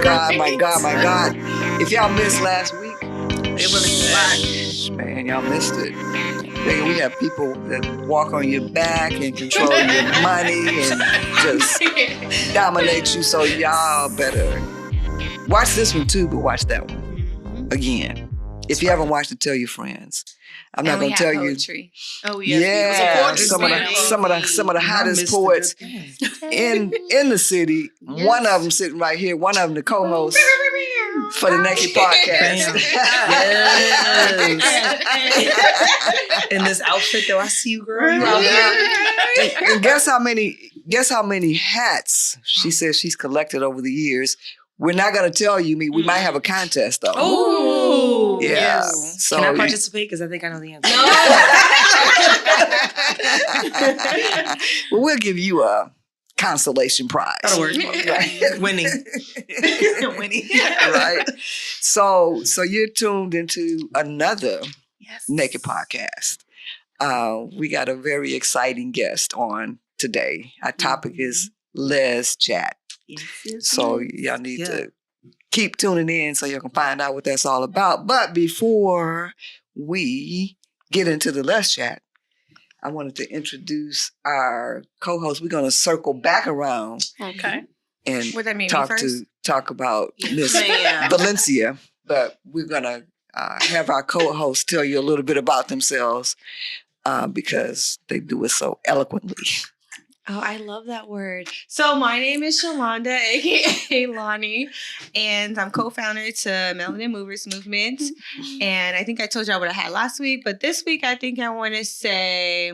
God, my God, my God. If y'all missed last week, It was man, y'all missed it. Nigga, we have people that walk on your back and control your money and just dominate you. So y'all better watch this one too, but watch that one again. If you haven't watched it, tell your friends. I'm not going to tell you. Oh Yeah, some of the hottest poets in the city. Yes. One of them sitting right here. One of them the co-host for the Naked Podcast. Yes. In this outfit, though, I see you, girl. And guess how many hats she says she's collected over the years. We're not going to tell you. We might have a contest though. Oh, yeah. Yes. So can I participate? Because I think I know the answer. No. Well, we'll give you a consolation prize. That'll work. Right. Winning. Right. So you're tuned into another Naked Podcast. We got a very exciting guest on today. Our topic is Les Chat. So y'all need to keep tuning in so you can find out what that's all about. But before we get into the Les Chat, I wanted to introduce our co-host. We're going to circle back around. Okay. And what that mean, talk about Miss Valencia. But we're going to have our co-host tell you a little bit about themselves because they do it so eloquently. Oh, I love that word. So my name is Shalonda, aka Lonnie, and I'm co-founder to Melanin Movers Movement. And I think I told y'all what I had last week, but this week I think I want to say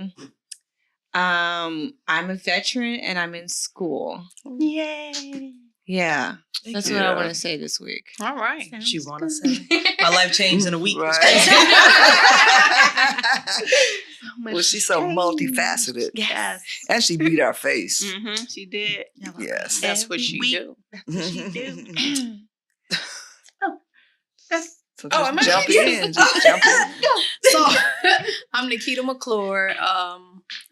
I'm a veteran and I'm in school. Yay. Yeah. That's what I want to say this week. All right. She want to say. My life changed in a week. Right. Well, she's so multifaceted. Yes. And she beat our face. Mm-hmm. She did. Yes. That's what she do. That's what she do. So just jump in. Just jump in. So, I'm Nikita McClure.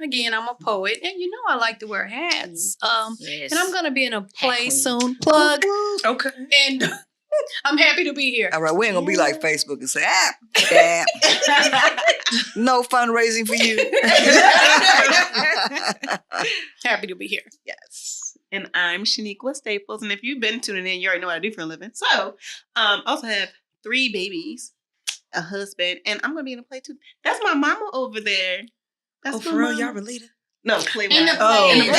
Again, I'm a poet, and you know I like to wear hats. And I'm going to be in a play soon. Plug. Okay. And I'm happy to be here. All right, we ain't going to be like Facebook and say, no fundraising for you. Happy to be here. Yes. And I'm Shaniqua Staples. And if you've been tuning in, you already know what I do for a living. So, I also have 3 babies, a husband, and I'm going to be in a play too. That's my mama over there. That's for real? Y'all related? No, play In the one. play.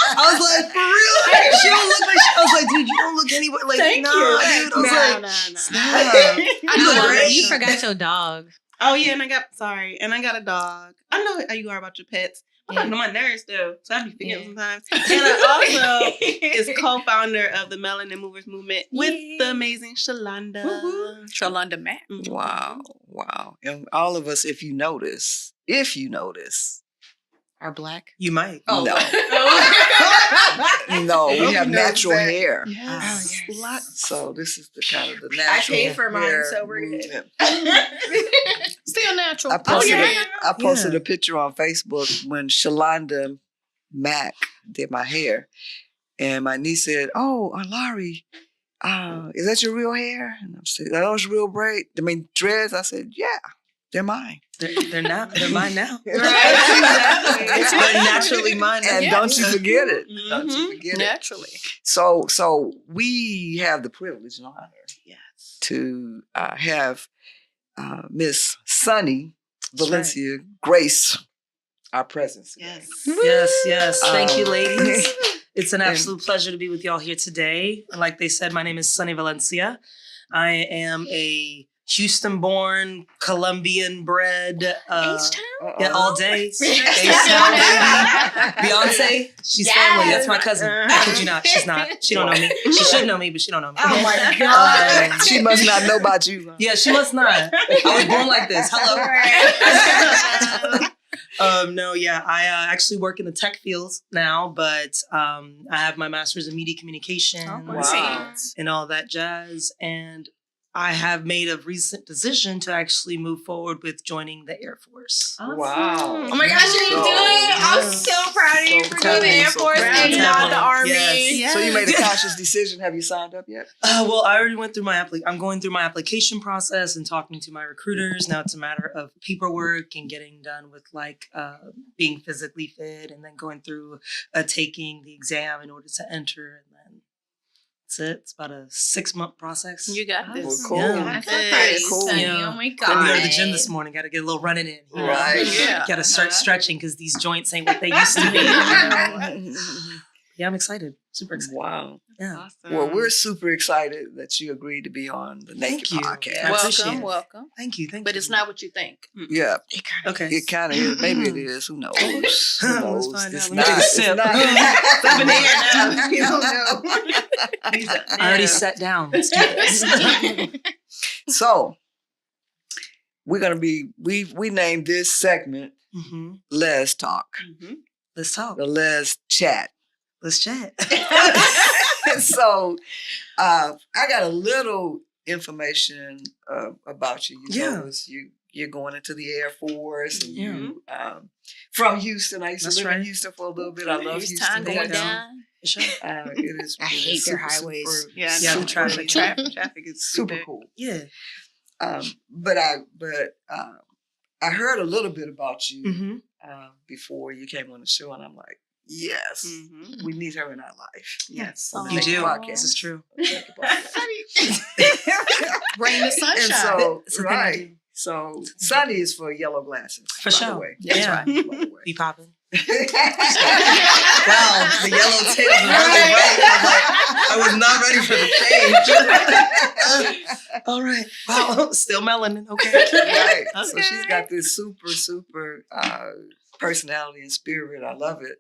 I was like, for real? She don't look like, I was like, dude, you don't look anywhere like, Thank nah, you. dude. I was No. Stop. I know great. You forgot your dog. Oh, yeah, and I got a dog. I know how you are about your pets. I'm talking to my nurse, though, so I be forgetting sometimes. And I also is co-founder of the Melanin Movers Movement with the amazing Shalonda. Shalonda Mack. Wow. And all of us, if you notice, Are black? You might. no, we have natural hair. Yes. So this is the kind of the natural. I paid for mine, hair so we're good. movement. Still natural. I posted a picture on Facebook when Shalonda Mack did my hair, and my niece said, "Oh, Larry, is that your real hair?" And I said, "Are those real dreads?" I said, "Yeah, they're mine. They're not. They're mine now. Right. They're naturally mine now. And don't you forget it. Mm-hmm. Don't you forget it. Naturally. So we have the privilege and honor to have Miss Sunny Valencia grace our presence. Yes. Yes. Thank you, ladies. It's an absolute pleasure to be with y'all here today. Like they said, my name is Sunny Valencia. I am a Houston-born, Colombian-bred. Yeah, all day. H-Town, baby. Beyonce, she's family. That's my cousin. I kid you not. She's not. She don't know me. She should know me, but she don't know me. Oh my God. She must not know about you. Yeah, she must not. I was born like this. Hello. I actually work in the tech fields now, but I have my master's in media communication Wow. and all that jazz. And I have made a recent decision to actually move forward with joining the Air Force. Wow. Oh my gosh, you're doing it. I'm so proud of you for doing the Air Force and not the Army. Yes. So you made a conscious decision. Have you signed up yet? Well, I already went through I'm going through my application process and talking to my recruiters. Now it's a matter of paperwork and getting done with being physically fit and then going through taking the exam in order to enter. And then that's it. It's about a 6-month process. You got this. Well, cool. Yeah. I'm so proud of you, Cool. Sunny. Yeah. Oh my Got to go to the God. gym this morning. Got to get a little running in. You know? Right. Yeah. Got to start stretching because these joints ain't what they used to be. You know? Yeah, I'm excited. Super excited. Wow. Yeah. Awesome. Well, we're super excited that you agreed to be on the Naked Thank you. Podcast. I appreciate Welcome, it. welcome. Thank you. But it's not what you think. Yeah, Okay. it kind of is. Maybe it is. Who knows? Who Let's knows? find It's out. Let me take a not- it's sip. not- Up in the air now. You don't know. I already sat down. Let's do this. So we're gonna be. We named this segment hmm "Les Talk," Let's talk. the Les Chat. Let's chat. So I got a little information about you. You Yeah. told us you're going into the Air Force, and Yeah. you from Houston. I used to That's live right. in Houston for a little bit. I love It's Houston. time going Yeah. down. Sure. It is. I it hate is their super, highways. super, Yeah, Yeah, no, the traffic. Traffic is super super cool. Yeah. But I heard a little bit about you hmm before you came on the show, and I'm like, yes, Mm-hmm. we need her in our life. Yes. On the You Naked do. Podcast. This is true. Naked Podcast. Bring the And sunshine. so, It's the thing I right. do. So, Sunny is for yellow glasses. For by sure. The way. That's By the way. Be popping. Wow, The yellow tails are really bright. I was not ready for the change. All right. Wow. Still melanin. Okay. right. So she's got this super personality and spirit. I love it.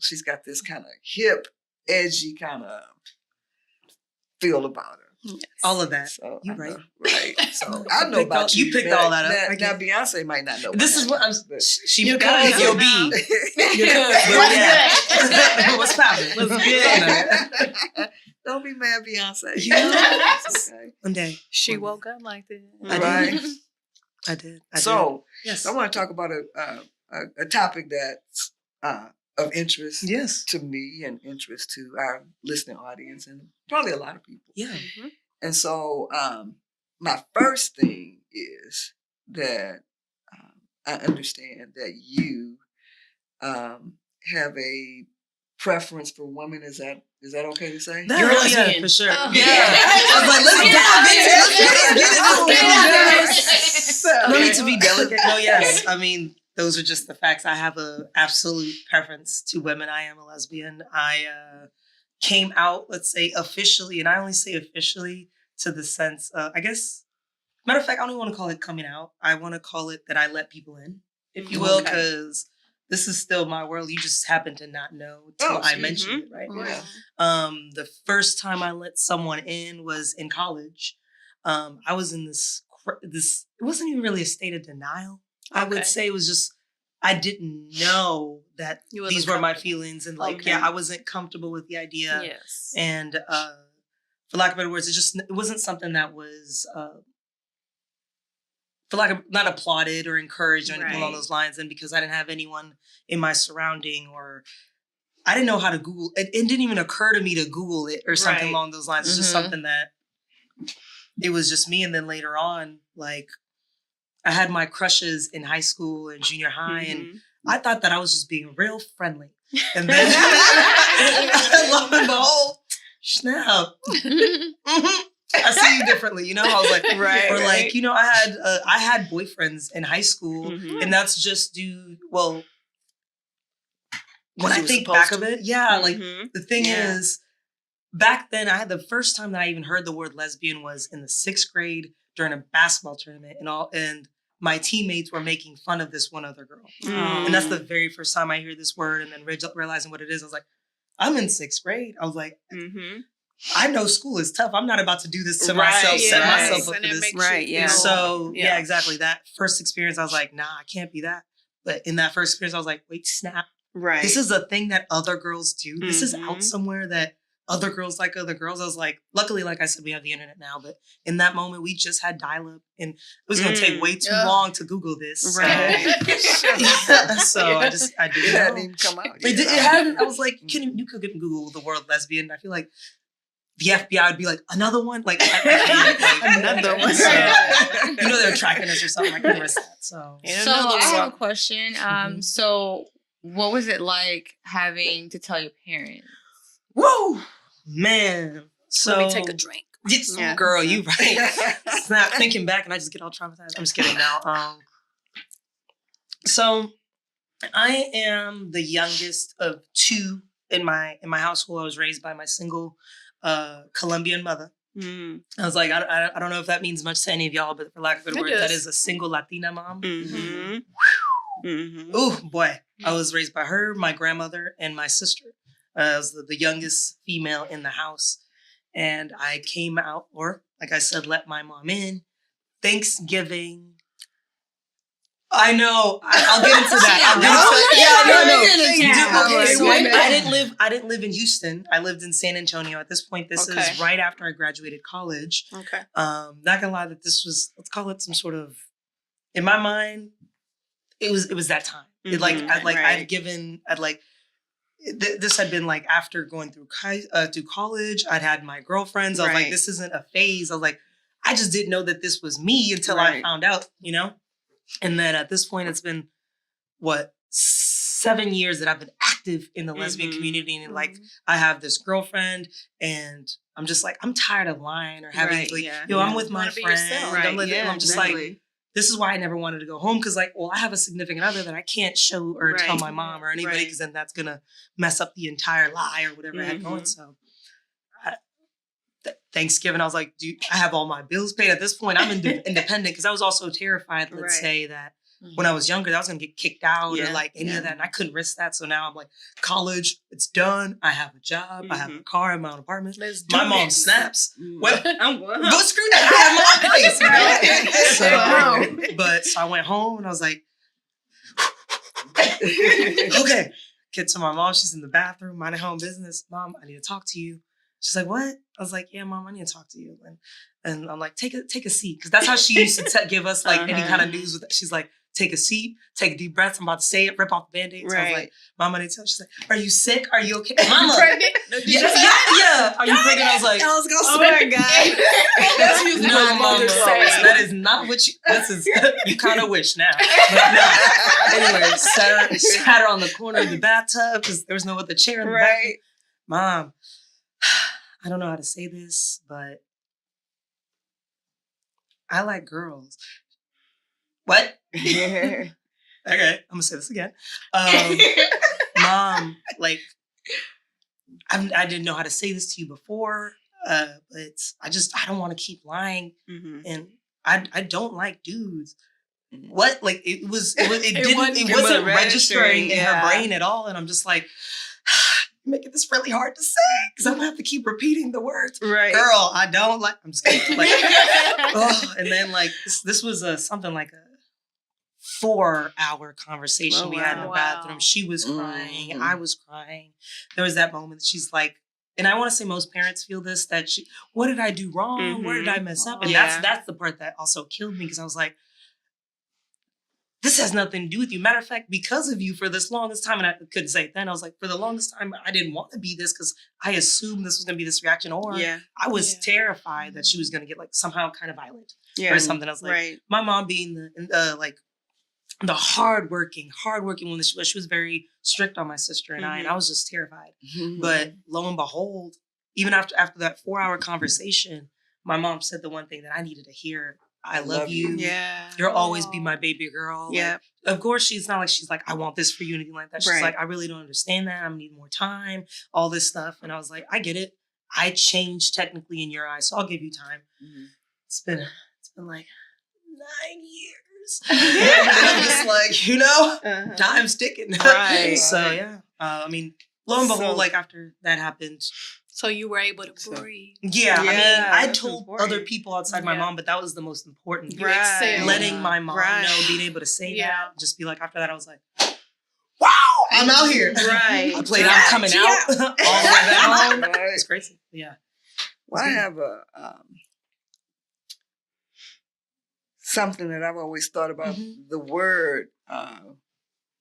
She's got this kind of hip, edgy kind of feel about her. All of that. So You I know, right. right. So You I know picked all- about you. you picked Now- all that up. Now, I now get- Beyonce might not know. This is what I'm. but- She Your because cousin. you'll be. Your cousin. What's Yeah. What's poppin'? What's good? Don't be mad, Beyonce. You know? Okay. One day. She woke up like that. I did. Right. I did. So Yes. I want to talk about a topic that's of interest Yes. to me and interest to our listening audience and probably a lot of people. Yeah. And so my first thing is that I understand that you have a preference for women. Is that okay to say? You're a yeah, lesbian. for sure. Oh. Yeah. Yeah. I was like, let's Yes. No need to be delicate. No, yes. I mean, those are just the facts. I have a absolute preference to women. I am a lesbian. I came out, let's say, officially, and I only say officially to the sense, I guess, matter of fact, I don't even want to call it coming out. I want to call it that I let people in, if you will, Okay. because this is still my world. You just happen to not know till Oh, I see. mention it, right? Yeah. The first time I let someone in was in college. I was in this, it wasn't even really a state of denial. I would Okay. say it was just, I didn't know that You wasn't these were my comfortable. feelings. And like, Okay. yeah, I wasn't comfortable with the idea. Yes. And for lack of better words, it wasn't something that was, for lack of, not applauded or encouraged or anything along Right. those lines. And because I didn't have anyone in my surrounding or I didn't know how to Google it. It didn't even occur to me to Google it or something Right. along those lines. It's just Mhm. something that it was just me. And then later on, like I had my crushes in high school and junior high, and I thought that I was just being real friendly. And then lo and behold, snap. I see you differently, you know? I was like, Right, or right. like, you know, I had boyfriends in high school, Mhm. and that's just when Because I you were think supposed back to. of it, yeah, like Mhm. the thing Yeah. is, back then I had the first time that I even heard the word lesbian was in the 6th grade during a basketball tournament, and my teammates were making fun of this one other girl. Mm. And that's the very first time I hear this word, and then realizing what it is, I was like, I'm in 6th grade. I was like, Mhm. I know school is tough. I'm not about to do this to Right, myself, set yeah. myself up And for it this. makes Right, you yeah. feel- So Yeah. yeah, exactly. That first experience, I was like, nah, I can't be that. But in that first experience, I was like, wait, snap. Right. This is a thing that other girls do. This is out Mhm. somewhere that other girls like other girls. I was like, luckily, like I said, we have the internet now, but in that moment, we just had dial-up, and it was going to take way too long to Google this. Right. So I didn't It hadn't even come out. It hadn't. I was like, you could Google the word lesbian. I feel like the FBI would be like, another one? Like, Another one. So, they're tracking us or something. I couldn't risk that. So I have a question. So what was it like having to tell your parents? whoa, man. So Let me take a drink. Yes, Yeah. girl, you right. Snap, thinking back, and I just get all traumatized. I'm just kidding now. So I am the youngest of two in my household. I was raised by my single Colombian mother. Mm. I was like, I don't know if that means much to any of y'all, but for lack of a good It word, does. that is a single Latina mom. Mm-hmm. Mm-hmm. Oh boy, I was raised by her, my grandmother, and my sister. I was the youngest female in the house, and I came out, or like I said, let my mom in. Thanksgiving. I know. I'll get into that. I didn't live in Houston. I lived in San Antonio. At this point, this Okay. is right after I graduated college. Okay. Not gonna lie, that this was, let's call it some sort of, in my mind, it was that time. This had been like after going through college. I'd had my girlfriends. I was like, Right. this isn't a phase. I was like, I just didn't know that this was me until I Right. found out, And then at this point, it's been 7 years that I've been active in the lesbian Mhm. community, and like I have this girlfriend, and I'm just like, I'm tired of lying or having Right, like, yeah. I'm with my Wanna be friend. yourself. Right. I'm just like, this is why I never wanted to go home, because like, well, I have a significant other that I can't show or tell Right. my mom or anybody, Right. because then that's gonna mess up the entire lie or whatever I had going. Mhm. So Thanksgiving, I was like, dude, I have all my bills paid. At this point, I'm independent, because I was also terrified, let's Right. say, that when I was younger, that I was gonna get kicked out or Yeah, like any yeah. of that, and I couldn't risk that. So now I'm like, college, it's done. I have a job. I have a car. I have my own apartment. Let's do My mom this. snaps. Well, I'm going. go screw that. I have my place. Right. So I went home and I was like, okay. Get to my mom. She's in the bathroom, minding her own business. Mom, I need to talk to you. She's like, what? I was like, yeah, Mom, I need to talk to you. And I'm like, take a seat. Because that's how she used to give us like any kind of news. She's like, take a seat, take a deep breath. I'm about to say it, rip off the Band-Aid. So I was like, Mom, I need to tell you. She's like, are you sick? Are you okay? Mama. Pregnant? Yeah. Are you pregnant? I was like, I was gonna Oh say, my God. that's usually no, what Mama. mothers say. That is not what you kind of wish now. But no. Anyway, sat her on the corner of the bathtub because there was no other chair in the bathroom. Right. Mom, I don't know how to say this, but I like girls. What? Okay, I'm gonna say this again. Mom, like, I didn't know how to say this to you before, but I don't want to keep lying, Mhm. and I don't like dudes. What? Like it wasn't wasn't registering registering, in her yeah. brain at all, and I'm just like, making this really hard to say because I'm gonna have to keep repeating the words. Right. Girl, I don't like. I'm just kidding. Like, and then like this was something like a 4-hour conversation Oh, we had in the wow. bathroom. She was crying. Mhm. I was crying. There was that moment that she's like, and I want to say most parents feel this, that what did I do wrong? Where did I mess up? And Yeah. that's the part that also killed me because I was like, this has nothing to do with you. Matter of fact, because of you for this longest time, and I couldn't say it then, I was like, for the longest time, I didn't want to be this because I assumed this was going to be this reaction, or I was terrified that she was going to get like somehow kind of violent or something. I was like, Right. my mom being the hardworking woman she was very strict on my sister and I, and I was just terrified. But lo and behold, even after that 4-hour conversation, my mom said the one thing that I needed to hear. I love you. Yeah. You'll always be my baby girl. Yeah. Like, of course, she's not like, she's like, I want this for you, anything like that. She's Right. like, I really don't understand that. I'm needing more time, all this stuff. And I was like, I get it. I changed technically in your eyes, so I'll give you time. It's been like 9 years. And I'm just like, time's ticking. Right. So yeah. I mean, lo and behold, So- like after that happened, So you were able to breathe. yeah, I mean, Yeah, I that's told important. other people outside my Yeah. mom, but that was the most important. You excelled. Letting my mom Right. know, being able to say Yeah. that, just be like, after that, I was like, wow, I'm out here. Right. I played I'm coming out all the way back home. Right. It's crazy. Yeah. Well, I have a something that I've always thought about the word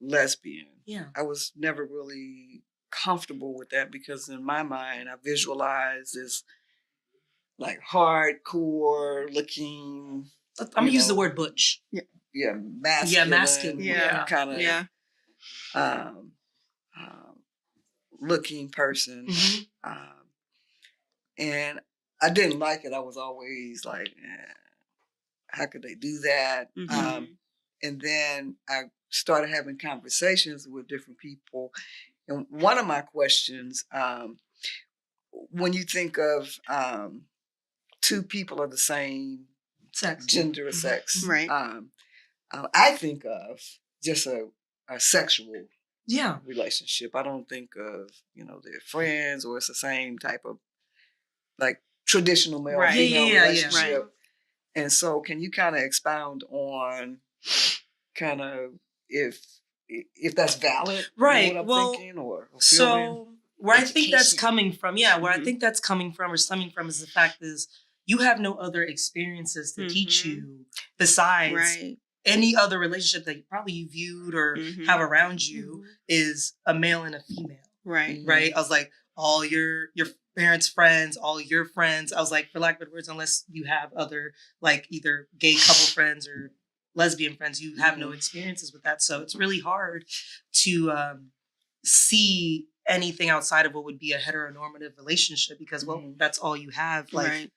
lesbian. Yeah. I was never really comfortable with that because in my mind I visualize this like hardcore looking. I'm gonna use the word butch. Yeah, masculine. Yeah, masculine. Yeah. Kind of. Yeah. Looking person. Mm-hmm. And I didn't like it. I was always like, how could they do that? Mm-hmm. And then I started having conversations with different people. And one of my questions, when you think of two people of the same Sex. gender or sex, Right. I think of just a sexual relationship. I don't think of, they're friends or it's the same type of like traditional male female relationship. Right. And so can you kind of expound on kind of if that's valid? Right. What I'm well, thinking or feeling? so where I think that's coming from, where I Mm-hmm. think that's coming from or stemming from is the fact is you have no other experiences to teach you besides any other relationship that probably you viewed or have around you is a male and a female. Right. Right. I was like, all your parents' friends, all your friends. I was like, for lack of better words, unless you have other like either gay couple friends or lesbian friends, you have no experiences with that. So it's really hard to see anything outside of what would be a heteronormative relationship because that's all you have like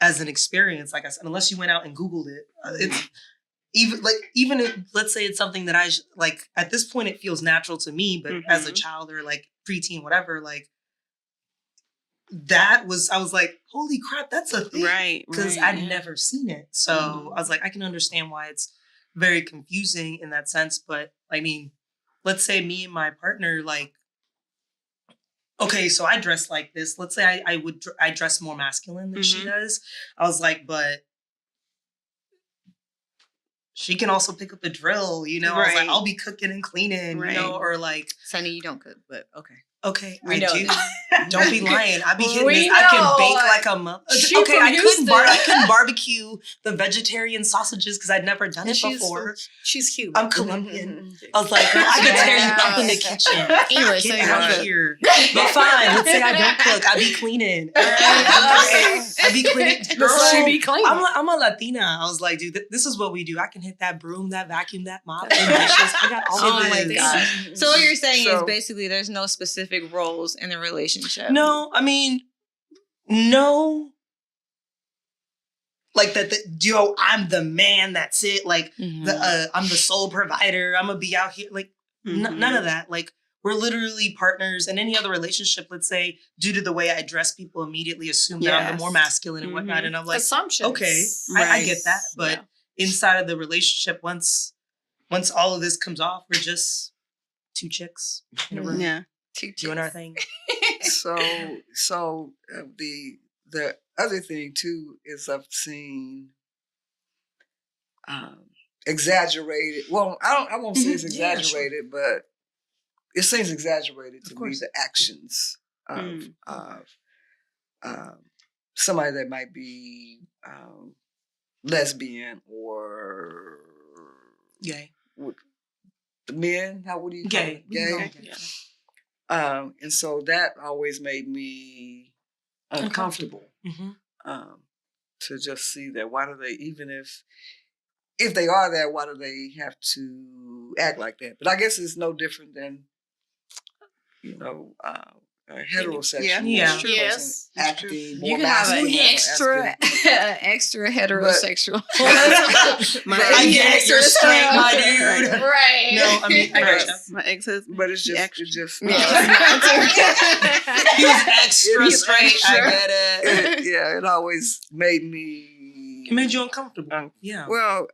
as an experience. Like I said, unless you went out and Googled it, it's even if, let's say it's something that I like at this point it feels natural to me, but as a child or like preteen, whatever, like I was like, holy crap, that's a thing. Right. Because I'd never seen it. So I was like, I can understand why it's very confusing in that sense. But I mean, let's say me and my partner, like, okay, so I dress like this. Let's say I dress more masculine than she does. I was like, but she can also pick up the drill, I was like, I'll be cooking and cleaning, or like. Sunny, you don't cook, but okay. Okay, We I know do. that. Don't be lying. I be hitting We this. I can know. bake like a mother. She Okay, from I Houston. couldn't barbecue the vegetarian sausages because I'd never done it before. She's Cuban. I'm Colombian. I was like, girl, I could tear you up in the kitchen. Anyway, so Get you don't out cook. here. But fine, let's say I don't cook. I be cleaning. I be cleaning. Girl, She be cleaning. I'm a Latina. I was like, dude, this is what we do. I can hit that broom, that vacuum, that mop, and dishes. I got all Oh of my this. gosh. So what you're saying is So- basically there's no specific roles in the relationship. No, I mean, no. Like that, I'm the man. That's it. Like I'm the sole provider. I'm gonna be out here. Like none of that. Like we're literally partners. In any other relationship, let's say, due to the way I dress, people immediately assume that I'm the more masculine and whatnot. And I'm like, assumptions. okay, I get that. But inside of the relationship, once all of this comes off, we're just two chicks in a room doing our thing. So the other thing too is I've seen exaggerated. Well, I won't say it's exaggerated, but it seems exaggerated to me. The actions of somebody that might be lesbian or Gay. The men. What do you call it? Gay. And so that always made me uncomfortable. To just see that. Why do they, even if they are there, why do they have to act like that? But I guess it's no different than, a heterosexual person Yes. acting more You can have an masculine or extra heterosexual. I get it. You're straight, my dude. Right. No, I mean, I got you. My ex-husband. But it's just, Yeah. He was extra He's straight. extra. I get it. it always made me. It made you uncomfortable. Yeah. Well,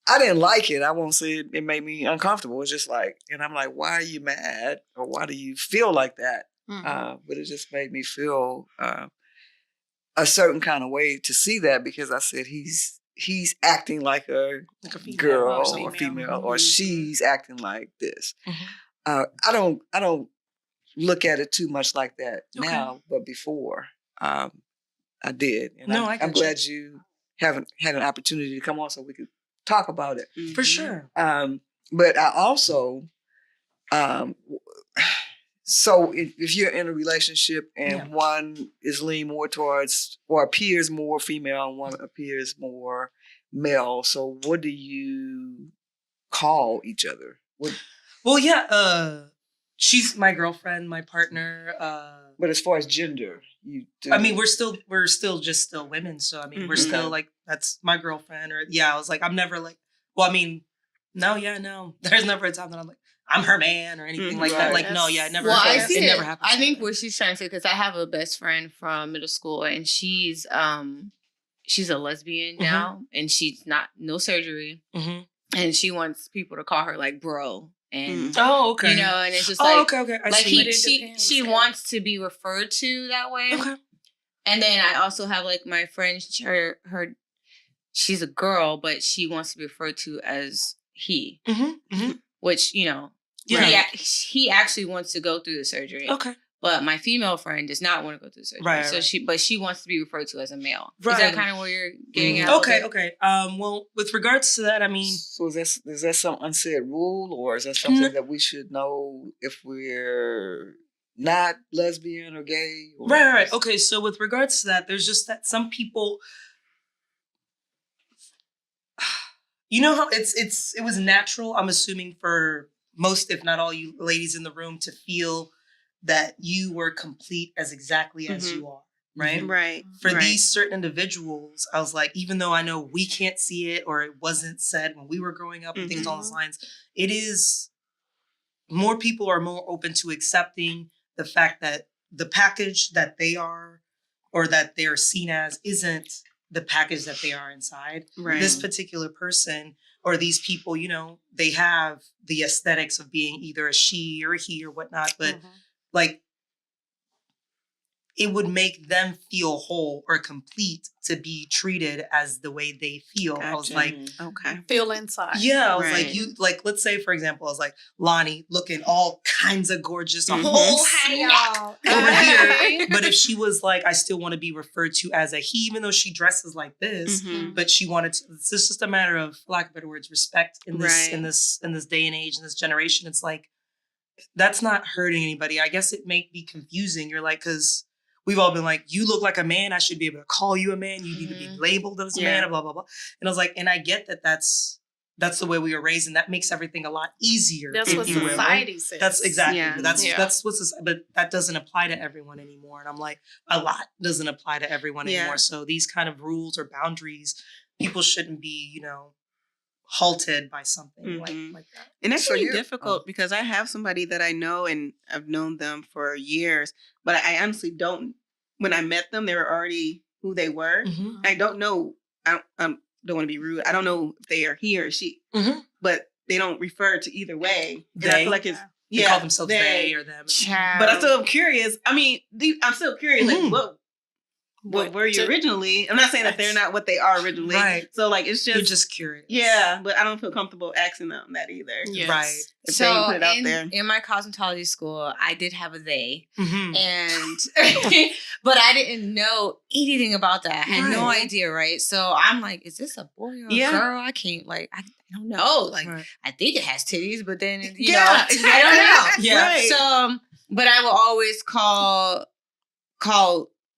I didn't like it. I won't say it made me uncomfortable. It's just like, and I'm like, why are you mad? Or why do you feel like that? But it just made me feel a certain kind of way to see that because I said, he's he's acting like a female girl or or female, Mhm. or she's acting like this. Mhm. I don't look at it too much like that Okay. now, but before I did, and No, I I'm get you. glad you haven't had an opportunity to come on so we could talk about it. For sure. But I also, so if you're in a relationship and one is leaning more towards or appears more female and one appears more male, so what do you call each other? Well, yeah, she's my girlfriend, my partner. But as far as gender, you do. I mean, we're still women. So I mean, we're still like, that's my girlfriend. Or I was like, I'm never like, well, I mean, no. There's never a time that I'm like, I'm her man or anything like that. Right. Like, no, it never. Well, I happens. see It it. never happens. I think what she's trying to say, because I have a best friend from middle school, and she's a lesbian now, and she's no surgery, and she wants people to call her like bro, and oh, okay, you know, and it's just okay. I like see. she wants to be referred to that way. Okay. And then I also have like my friend, her she's a girl, but she wants to be referred to as he, which he actually wants to go through the surgery. Okay. But my female friend does not want to go through the surgery. Right. So she wants to be referred to as a male. Right. Is that kind of where you're getting at? Okay. Well, with regards to that, I mean, so is that some unsaid rule, or is that something that we should know if we're not lesbian or gay? Or right. Okay, so with regards to that, there's just that some people, you know how it was natural, I'm assuming, for most, if not all you ladies in the room to feel that you were complete as exactly as you are, right? Right. For these certain individuals, I was like, even though I know we can't see it or it wasn't said when we were growing up and things along those lines, it is, more people are more open to accepting the fact that the package that they are or that they're seen as isn't the package that they are inside. Right. This particular person or these people, you know, they have the aesthetics of being either a she or a he or whatnot, but like, it would make them feel whole or complete to be treated as the way they feel. Gotcha. I was like, okay. Feel inside. yeah, I was Right. like, you, like, let's say, for example, I was like, Lonnie looking all kinds of gorgeous, a Mhm. whole Hey, slot y'all. over here. But if she was like, I still want to be referred to as a he, even though she dresses like this, Mhm. but she wanted to, it's just a matter of, for lack of better words, respect in this, Right. in this day and age, in this generation. It's like, that's not hurting anybody. I guess it may be confusing. You're like, because we've all been like, you look like a man. I should be able to call you a man. You need to be labeled as a man, blah, blah, blah. And I was like, and I get that that's the way we were raised. And that makes everything a lot easier. That's if what you will. society says. That's exactly. Yeah. But that's what's, but that doesn't apply to everyone anymore. And I'm like, a lot doesn't apply to everyone anymore. So these kind of rules or boundaries, people shouldn't be, you know, halted by something like that. And that's So really you're- difficult because I have somebody that I know and I've known them for years, but I honestly don't. When I met them, they were already who they were. I don't know. I don't want to be rude. I don't know if they are he or she, but they don't refer to either way. And I feel like it's They call themselves they or them. But I'm still curious. I mean, I'm still curious. Like, what were you to- originally? I'm not saying that they're not what they are originally. Right. So like, it's You're just just curious. yeah. But I don't feel comfortable asking them that either. Yes. Right. If they ain't So put it out there. in my cosmetology school, I did have a they, Mhm. and but I didn't know anything about that. I had no Right. idea, right? So I'm like, is this a boy or a Yeah. girl? I can't I don't know. Like Right. I think it has titties, but then you Yeah, know, exactly. I don't know. Yeah. Right. So, but I will always call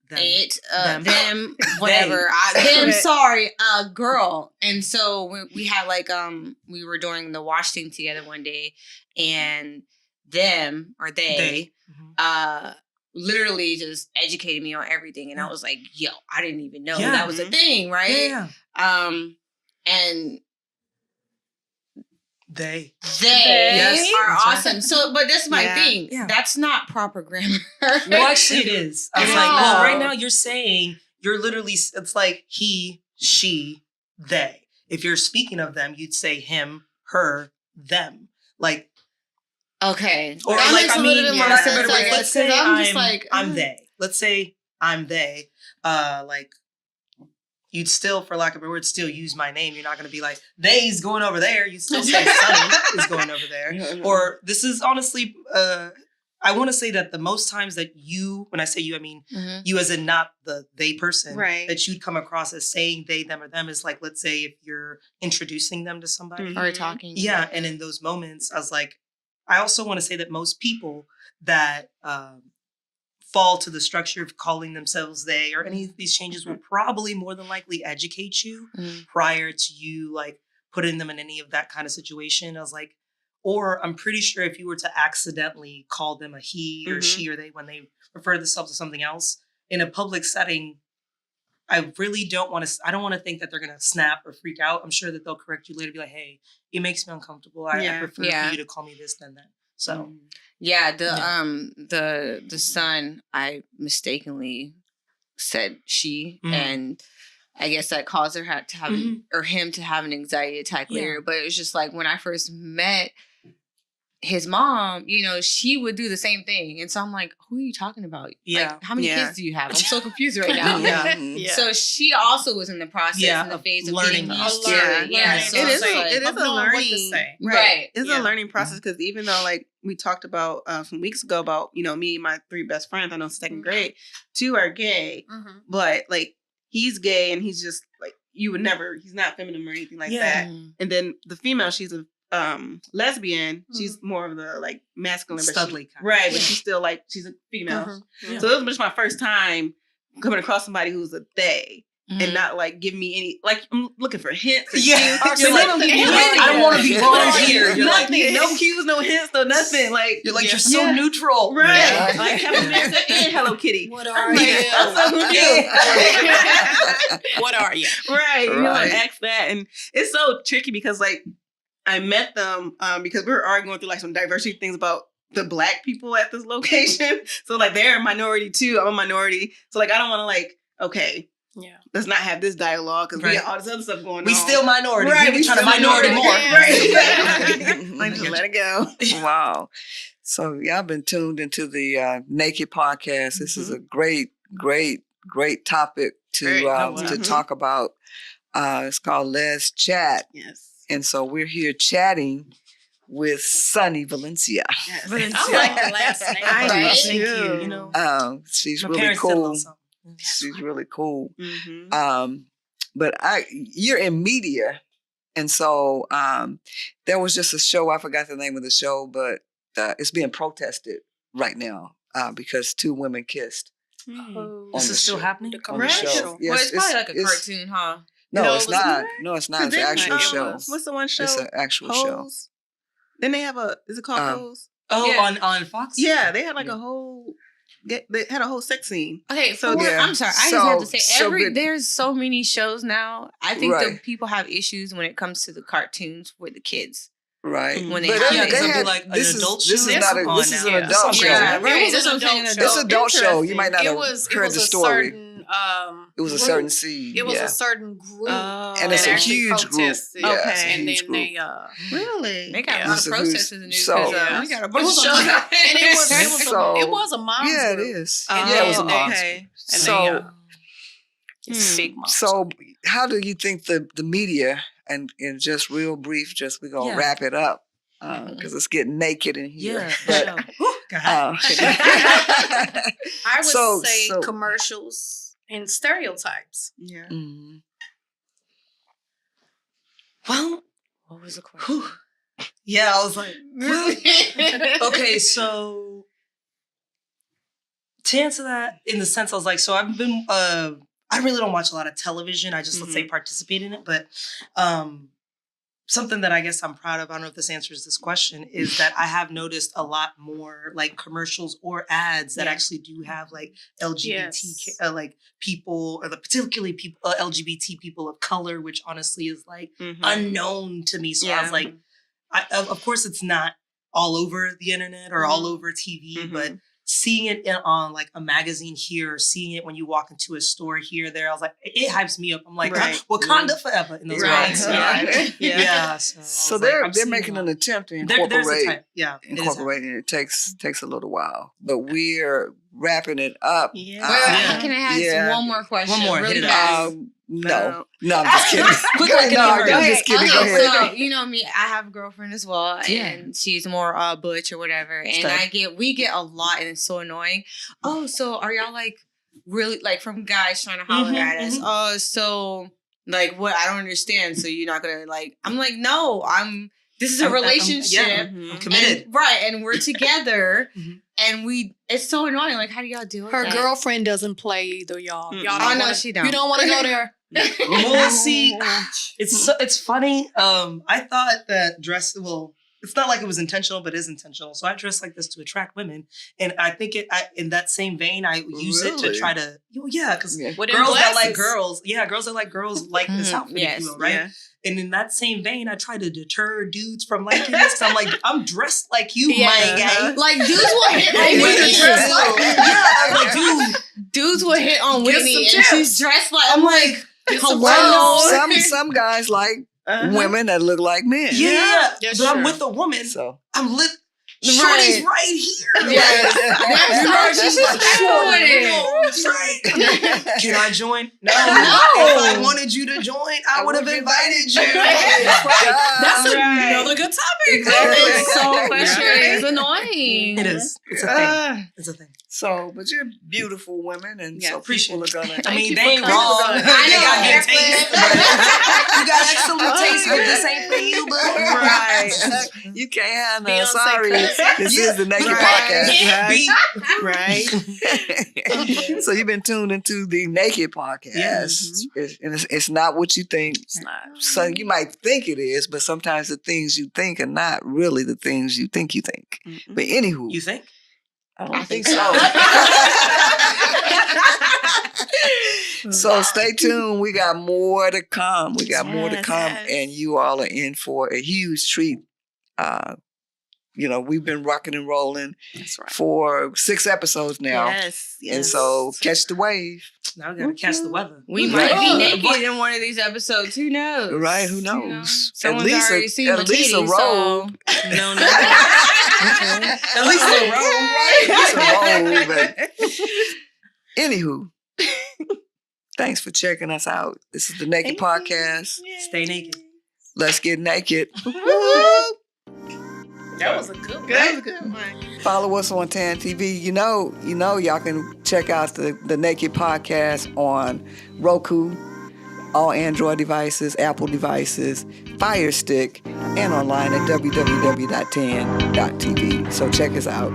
Them. it Them. them whatever them sorry girl. And so we had like we were doing the wash thing together one day, and them or they Mhm. literally just educated me on everything, and I was like, yo, I didn't even know Yeah. that was a thing, right? Yeah. And They. they Yes, are that's right. awesome. So, but that's my Yeah. thing. Yeah. That's not proper grammar. Well, actually, it is. I was No. like, well, right now you're saying you're literally. It's like he, she, they. If you're speaking of them, you'd say him, her, them. Like, Okay. or That like, makes I a mean, little bit more like, sense, I guess, let's say 'cause I'm just I'm like, I'm they. Let's say I'm they. Like, you'd still, for lack of a word, still use my name. You're not going to be like, they's going over there. You'd still say Sunny is going over there. Or this is honestly, I want to say that the most times that you, when I say you, I mean you as in not the they person, right, that you'd come across as saying they, them, or them is like, let's say if you're introducing them to somebody. Or talking. Yeah. And in those moments, I was like, I also want to say that most people that fall to the structure of calling themselves they or any of these changes will probably more than likely educate you prior to you like putting them in any of that kind of situation. I was like, or I'm pretty sure if you were to accidentally call them a he or she or they when they refer to themselves to something else in a public setting, I really don't want to, I don't want to think that they're going to snap or freak out. I'm sure that they'll correct you later, be like, hey, it makes me uncomfortable. I prefer for you to call me this than that. So yeah, the son, I mistakenly said she, and I guess that caused her to have or him to have an anxiety attack later. But it was just like when I first met his mom, you know, she would do the same thing, and so I'm like, who are you talking about? Yeah, like, how many kids do you have? I'm so confused right now. So she also was in the process in the phase of learning. Being used to it. Yeah, so it is like, a learning, right? It's a learning process because even though like we talked about some weeks ago about, you know, me and my 3 best friends, I know second grade, 2 are gay, but like he's gay and he's just like, you would never, he's not feminine or anything like that. And then the female, she's a lesbian, she's more of the like masculine, studly kind. Right, but she's still like, she's a female. So it was just my first time coming across somebody who's a they. And not like give me any, like I'm looking for hints. Yeah, you're like, I don't want to be wrong here. You're nothing, like, no cues, no hints, no nothing. Like you're like, you're so neutral, right? Yeah. Like have a man say, and Hello Kitty. What are you? What are you? Right. You know, ask that, and it's so tricky because like I met them because we were arguing through like some diversity things about the Black people at this location. So like they're a minority too. I'm a minority. So like I don't want to like let's not have this dialogue because we got all this other stuff going on. We still minority. Right. We trying to minority more. Right. Like just let it go. Wow. So y'all been tuned into the Naked Podcast. This is a great topic to talk about. It's called Let's Chat. Yes. And so we're here chatting with Sunny Valencia. Yes. I like the last name. Thank you. You know, she's my really cool. said She's really cool. But you're in media. And so there was just a show, I forgot the name of the show, but it's being protested right now because 2 women kissed. This is still happening? On the show. Yes, well, it's probably like a cartoon, huh? No, it's not. No, it's not. It's an actual show. What's the one show? It's an actual show. Then they have is it called Pose? Oh, on Fox? Yeah, they had like a whole... They had a whole sex scene. Okay, so I'm sorry. I just have to say, there's so many shows now. I think that people have issues when it comes to the cartoons for the kids. Right. When they have like an adult show. This is an adult show. Yeah, right. It's an adult show. It's an adult show. You might not have heard the story. It was a certain scene. It was a certain group. And it's a huge group. Okay. And then they really? They got a lot of protesters in the news. We got a bunch of shows. And it was a mom's Yeah, it group. is. Yeah, it was a mom's. Okay. So how do you think the media, and in just real brief, we're going to wrap it up because it's getting naked in here. Yeah. I would say commercials and stereotypes. Yeah. Well, what was the question? Yeah, I was like, okay, so to answer that, in the sense I was like, so I've been, I really don't watch a lot of television. I just, let's say, participate in it. But something that I guess I'm proud of, I don't know if this answers this question, is that I have noticed a lot more like commercials or ads that actually do have like LGBT like people, or particularly people, LGBT people of color, which honestly is like unknown to me. So I was like, of course it's not all over the internet or all over TV, but seeing it on like a magazine here, or seeing it when you walk into a store here or there, I was like, it hypes me up. I'm like, Wakanda forever in those ways. So they're making an attempt to incorporate. Exactly. It takes a little while, but we're wrapping it up. Yeah. Well, can I ask Yeah. one more question? One more, Really hit it fast? No, I'm just kidding. Quick, Go like ahead, in no, a hurry. I'm just kidding. Go Okay, ahead. so you know me, I have a girlfriend as well, Yeah. and she's more butch or whatever. And Okay. we get a lot, and it's so annoying. Oh, so are y'all like really like from guys trying to holler Mhm, at us? mhm. Oh, so like what? I don't understand. So you're not gonna like? I'm like, no, This is a relationship. I'm committed. And, right, and we're together, Mhm. and it's so annoying. Like, how do y'all deal with Her that? girlfriend doesn't play either, y'all. Mm-mm. Y'all Oh don't no, wanna- she don't. You don't want to go there. We'll see. It's funny. I thought that it's not like it was intentional, but it is intentional. So I dress like this to attract women, and I think in that same vein, I use it to Really? try to, because Yeah. With them girls that like glasses. girls that like girls like this Mhm, outfit, if yes, you will, right? Yeah. And in that same vein, I try to deter dudes from liking this. 'Cause I'm like, I'm dressed like you, Yeah. my guy. Like dudes will hit on Hey, Whitney. you're dressed like yeah. I'm like, dude. Dudes will hit on Get Whitney, some and tips. she's dressed like I'm like, hello. Some guys like women that look like men. yeah. Yeah, But I'm sure. with a woman. So I'm lit. Right. Shorty's right here. Yes. That's You know, right. she's She's like, just "Shorty, doing you it." know, that's right. Can I join? No. No. If I wanted you to join, I would have invited you. That's Right. another good topic. It's so Right. frustrating. It's annoying. It is. It's a thing. It's a thing. So, but you're beautiful women, and Yes, so people are gonna. I mean, you they for ain't coming. wrong. I They know, got good Evelyn. taste. but You got excellent taste, but this ain't for you, boo. Right. You can't have none. Beyonce Sorry. classic. This is the Naked Right. Podcast. Right. So you've been tuned into the Naked Podcast. Yes. It's not what you think. It's not. So you might think it is, but sometimes the things you think are not really the things you think you think. But anywho, You think? I don't think so. So stay tuned. We got more to come. And you all are in for a huge treat. We've been rocking and rolling That's right. for 6 episodes now. Yes. And so catch the wave. Now we gotta catch the weather. We Right. might be naked in one of these episodes. Who knows? Right? Who knows? Someone's already seen at my least a titties, robe. No. At least a robe. At least a robe. But anywho, thanks for checking us out. This is the Naked Podcast. Stay naked. Let's get naked. That was a good one. That was a good one. Follow us on Tan TV. You know, y'all can check out the Naked Podcast on Roku, all Android devices, Apple devices, Fire Stick, and online at www.tan.tv. So check us out.